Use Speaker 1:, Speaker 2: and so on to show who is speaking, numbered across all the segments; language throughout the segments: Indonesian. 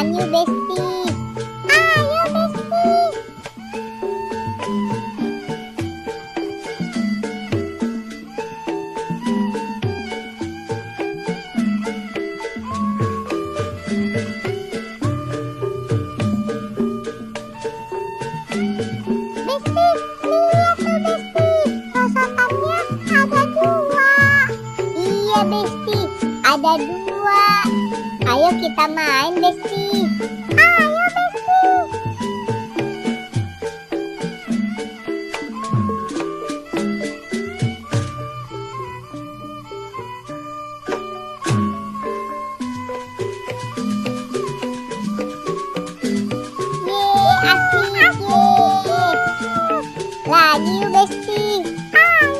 Speaker 1: main yuk Besti. Ayo Besti. Besti, lihat tuh Besti, rosokannya ada 2. Iya Besti, ada 2. Ayo kita main Besti. Ayo Besti. Yeay, asik yeay. Lagi yuk Besti. Ayo.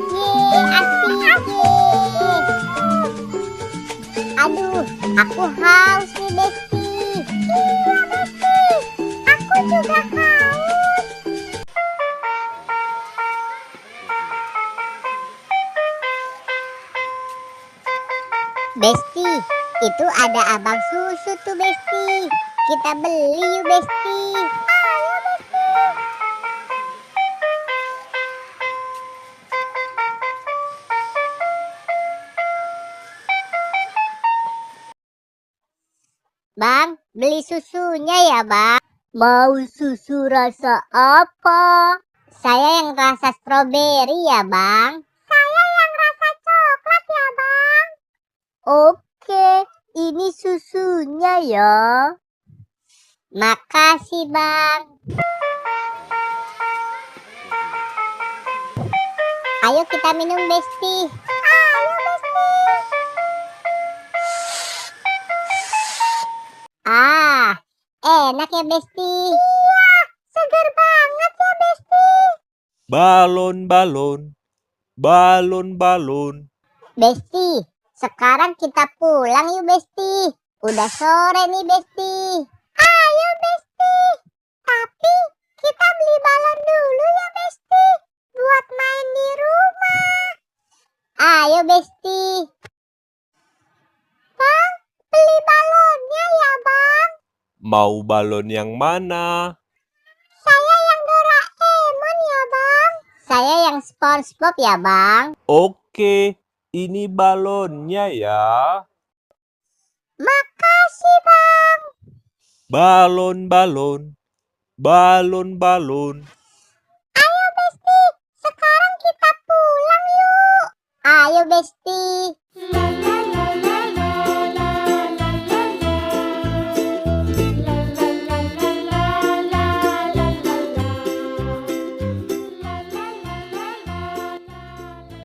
Speaker 1: Yeay, asik yeay. Aduh, aku haus nih Besti. Iya Besti, aku juga haus. Besti, itu ada abang susu tuh Besti. Kita beli yuk Besti. Ayo Besti. Bang, beli susunya ya Bang. Mau susu rasa apa? Saya yang rasa stroberi ya Bang. Saya yang rasa coklat ya Bang. Oke, ini susunya ya. Makasih Bang. Ayo kita minum Besti. Ayo Besti. Ah, enak ya Besti. Iya, segar banget ya Besti.
Speaker 2: Balon-balon, balon-balon.
Speaker 1: Besti, sekarang kita pulang yuk Besti. Udah sore nih Besti. Ayo Besti. Tapi kita beli balon dulu ya Besti. Buat main di rumah. Ayo Besti. Bang, beli balonnya ya Bang.
Speaker 2: Mau balon yang mana?
Speaker 1: Saya yang Doraemon ya Bang. Saya yang SpongeBob ya Bang.
Speaker 2: Oke, ini balonnya ya.
Speaker 1: Makasih Bang.
Speaker 2: Balon-balon, balon-balon.
Speaker 1: Ayo Besti, sekarang kita pulang yuk. Ayo Besti.